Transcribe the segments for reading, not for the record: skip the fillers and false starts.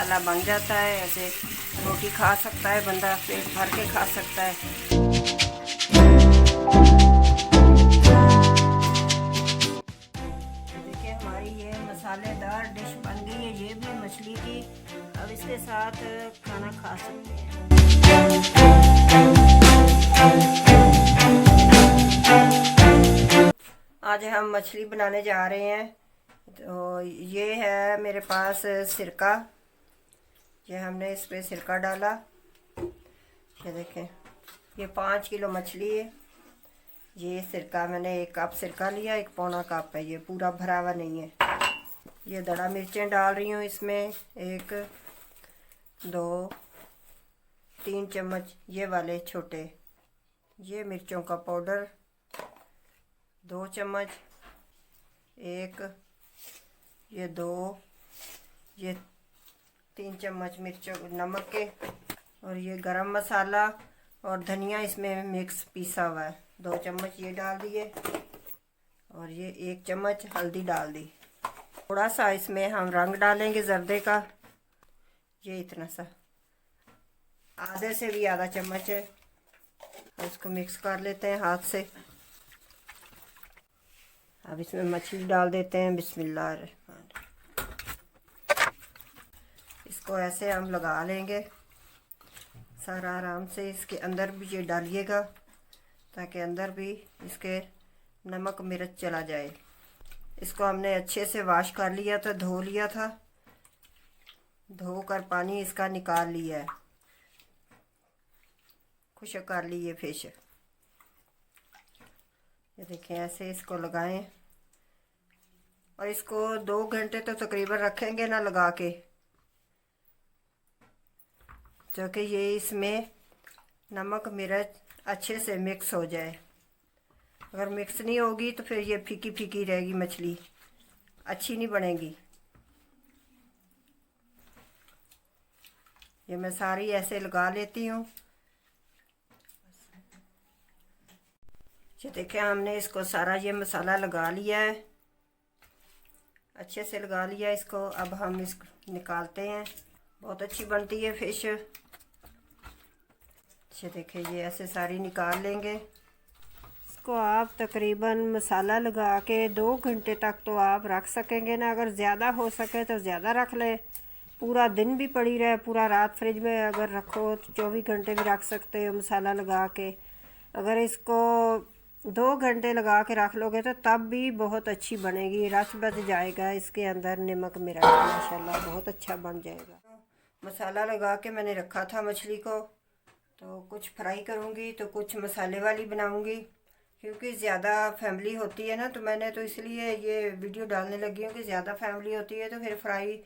मसाला बन जाता है। ऐसे रोटी खा सकता है बंदा, पेट भर के खा सकता है। देखिए हमारी ये मसालेदार डिश बन गई है, ये भी मछली की। अब इसके साथ खाना खा सकते हैं। आज हम मछली बनाने जा रहे हैं। तो ये है मेरे पास सिरका, ये हमने इस पर सिरका डाला। ये देखें, ये 5 किलो मछली है। ये सिरका मैंने 1 कप सिरका लिया, 1 पौना कप है, ये पूरा भरा हुआ नहीं है। ये दड़ा मिर्चें डाल रही हूँ इसमें, 1 2 3 चम्मच ये वाले छोटे। ये मिर्चों का पाउडर 2 चम्मच, 1 ये 2 ये 3 चम्मच मिर्चों नमक के, और ये गरम मसाला और धनिया इसमें मिक्स पीसा हुआ है 2 चम्मच ये डाल दिए, और ये 1 चम्मच हल्दी डाल दी। थोड़ा सा इसमें हम रंग डालेंगे जर्दे का, ये इतना सा, आधे से भी आधा चम्मच है। इसको मिक्स कर लेते हैं हाथ से। अब इसमें मछली डाल देते हैं, बिस्मिल्लाह। इसको ऐसे हम लगा लेंगे सारा आराम से। इसके अंदर भी ये डालिएगा ताकि अंदर भी इसके नमक मिर्च चला जाए। इसको हमने अच्छे से वॉश कर लिया था, धो लिया था, धोकर पानी इसका निकाल लिया है, खुश्क कर ली ये फिश। ये देखें, ऐसे इसको लगाएं और इसको 2 घंटे तो तकरीबन रखेंगे ना लगा के, जो कि ये इसमें नमक मिर्च अच्छे से मिक्स हो जाए। अगर मिक्स नहीं होगी तो फिर ये फीकी फीकी रहेगी, मछली अच्छी नहीं बनेगी। ये मैं सारी ऐसे लगा लेती हूँ। ये देखें, हमने इसको सारा ये मसाला लगा लिया है, अच्छे से लगा लिया इसको। अब हम इसको निकालते हैं। बहुत अच्छी बनती है फिश। ये देखें, ये ऐसे सारी निकाल लेंगे। इसको आप तकरीबन मसाला लगा के 2 घंटे तक तो आप रख सकेंगे ना। अगर ज़्यादा हो सके तो ज़्यादा रख लें, पूरा दिन भी पड़ी रहे, पूरा रात फ्रिज में अगर रखो तो 24 घंटे भी रख सकते हो मसाला लगा के। अगर इसको 2 घंटे लगा के रख लोगे तो तब भी बहुत अच्छी बनेगी, रच बच जाएगा इसके अंदर नमक मिर्च, माशाल्लाह बहुत अच्छा बन जाएगा। मसाला लगा के मैंने रखा था मछली को, तो कुछ फ्राई करूँगी तो कुछ मसाले वाली बनाऊँगी। क्योंकि ज़्यादा फैमिली होती है ना, तो मैंने तो इसलिए ये वीडियो डालने लगी हूँ कि ज़्यादा फैमिली होती है तो फिर फ्राई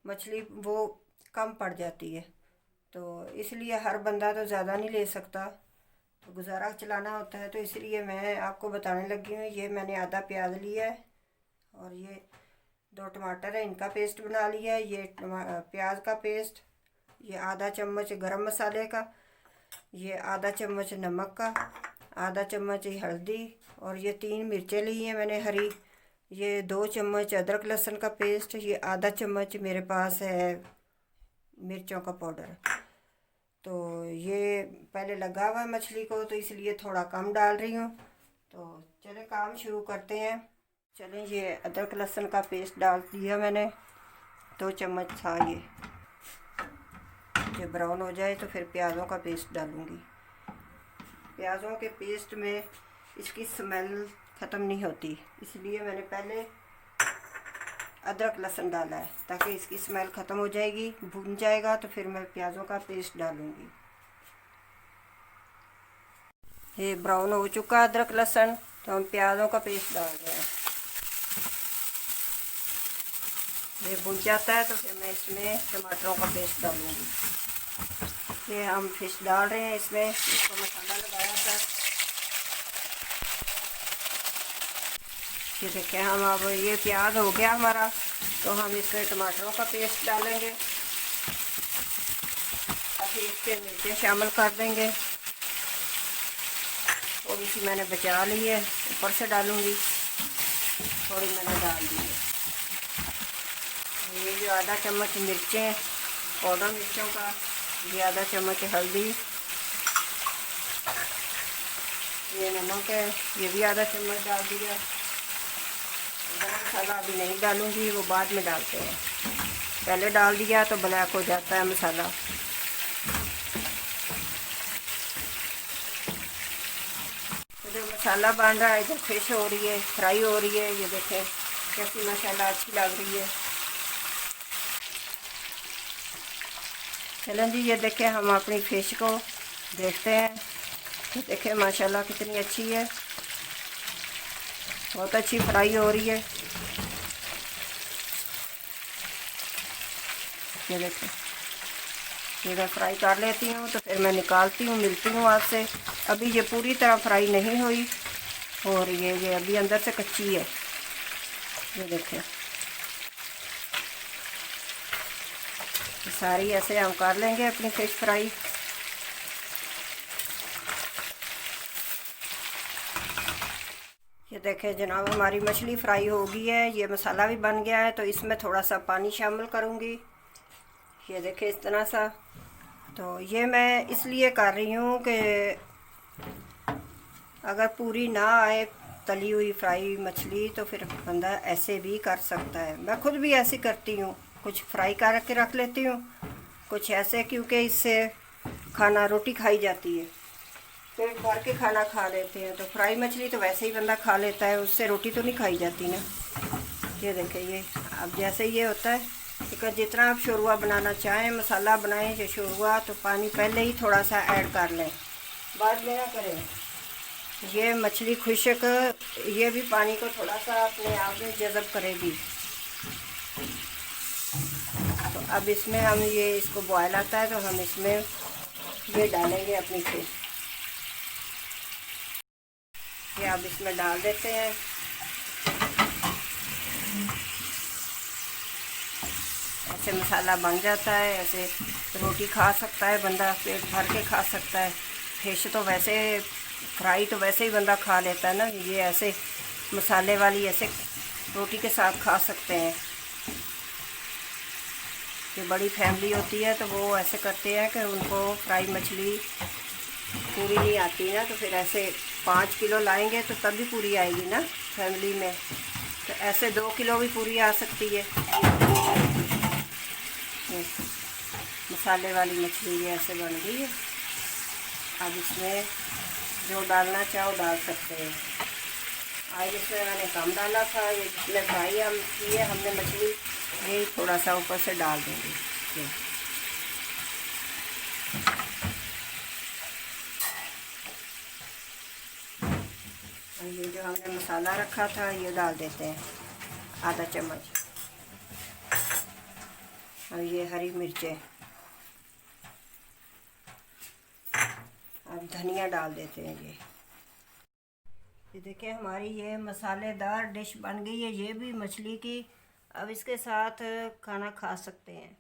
मछली वो कम पड़ जाती है। तो इसलिए हर बंदा तो ज़्यादा नहीं ले सकता, तो गुजारा चलाना होता है, तो इसलिए मैं आपको बताने लगी हूँ। ये मैंने आधा प्याज लिया है और ये 2 टमाटर है, इनका पेस्ट बना लिया है। ये प्याज का पेस्ट, ये आधा चम्मच गरम मसाले का, ये आधा चम्मच नमक का, आधा चम्मच हल्दी, और ये 3 मिर्चें ली हैं मैंने हरी, ये 2 चम्मच अदरक लहसुन का पेस्ट, ये आधा चम्मच मेरे पास है मिर्चों का पाउडर। तो ये पहले लगा हुआ है मछली को, तो इसलिए थोड़ा कम डाल रही हूँ। तो चलें काम शुरू करते हैं। चलें, ये अदरक लहसुन का पेस्ट डाल दिया मैंने, 2 चम्मच था ये ब्राउन हो जाए तो फिर प्याज़ों का पेस्ट डालूँगी। प्याज़ों के पेस्ट में इसकी स्मेल ख़त्म नहीं होती, इसलिए मैंने पहले अदरक लहसुन डाला है ताकि इसकी स्मेल ख़त्म हो जाएगी। भून जाएगा तो फिर मैं प्याज़ों का पेस्ट डालूँगी। ये ब्राउन हो चुका अदरक लहसुन, तो हम प्याज़ों का पेस्ट डाल रहे हैं। ये भुन जाता है तो फिर मैं इसमें टमाटरों का पेस्ट डालूँगी। ये हम फिश डाल रहे हैं इसमें, इसको मसाला लगाया था। ये देखें, हम अब ये प्याज हो गया हमारा, तो हम इसमें टमाटरों का पेस्ट डालेंगे, फिर इसके मिर्चें शामिल कर देंगे। थोड़ी सी मैंने बचा ली है, ऊपर से डालूँगी, थोड़ी मैंने डाल दी है। ये जो आधा चम्मच मिर्चें पाउडर मिर्चों का, ये आधा चम्मच हल्दी, ये नमक है, ये भी आधा चम्मच डाल दिया। गरम मसाला अभी नहीं डालूंगी, वो बाद में डालते हैं। पहले डाल दिया तो ब्लैक हो जाता है मसाला। तो जो मसाला बन रहा है, इधर फिश हो रही है, फ्राई हो रही है, ये देखें कैसी माशाल्लाह अच्छी लग रही है। चलें जी, ये देखें हम अपनी फिश को देखते हैं। तो देखें माशाल्लाह कितनी अच्छी है, बहुत अच्छी फ्राई हो रही है। ये देखें, इधर फ्राई कर लेती हूँ तो फिर मैं निकालती हूँ, मिलती हूँ आपसे। अभी ये पूरी तरह फ्राई नहीं हुई हो रही है, ये अभी अंदर से कच्ची है। ये देखें, सारी ऐसे हम कर लेंगे अपनी फिश फ्राई। ये देखें जनाब, हमारी मछली फ्राई हो गई है, ये मसाला भी बन गया है। तो इसमें थोड़ा सा पानी शामिल करूँगी, ये देखें इस तरह सा। तो ये मैं इसलिए कर रही हूँ कि अगर पूरी ना आए तली हुई फ्राई मछली तो फिर बंदा ऐसे भी कर सकता है। मैं खुद भी ऐसे करती हूँ, कुछ फ्राई कर के रख लेती हूँ, कुछ ऐसे, क्योंकि इससे खाना रोटी खाई जाती है, पेट भर के खाना खा लेते हैं। तो फ्राई मछली तो वैसे ही बंदा खा लेता है, उससे रोटी तो नहीं खाई जाती ना। ये देखें, ये अब जैसे ये होता है कि जितना आप शोरवा बनाना चाहें, मसाला बनाएं या शोरवा, तो पानी पहले ही थोड़ा सा ऐड कर लें, बाद में ना करें। ये मछली खुश्क, ये भी पानी को थोड़ा सा अपने आप में जज़ब करेगी। तो अब इसमें हम ये इसको बॉयल आता है तो हम इसमें ये डालेंगे अपनी फिश। ये अब इसमें डाल देते हैं। ऐसे मसाला बन जाता है, ऐसे रोटी खा सकता है बंदा, पेट भर के खा सकता है। फिश तो वैसे फ्राई तो वैसे ही बंदा खा लेता है ना, ये ऐसे मसाले वाली ऐसे रोटी के साथ खा सकते हैं। जो बड़ी फैमिली होती है तो वो ऐसे करते हैं कि उनको फ्राई मछली पूरी नहीं आती ना, तो फिर ऐसे 5 किलो लाएंगे तो तब भी पूरी आएगी ना फैमिली में। तो ऐसे 2 किलो भी पूरी आ सकती है। मसाले वाली मछली ये ऐसे बन गई है। अब इसमें जो डालना चाहो डाल सकते हैं। आज इसमें मैंने कम डाला था, ये जिसमें फ्राई हम की है हमने मछली, ये थोड़ा सा ऊपर से डाल देंगे। और ये जो हमने मसाला रखा था ये डाल देते हैं, आधा चम्मच। और ये हरी मिर्चें, अब धनिया डाल देते हैं। ये देखिए हमारी ये मसालेदार डिश बन गई है, ये भी मछली की। अब इसके साथ खाना खा सकते हैं।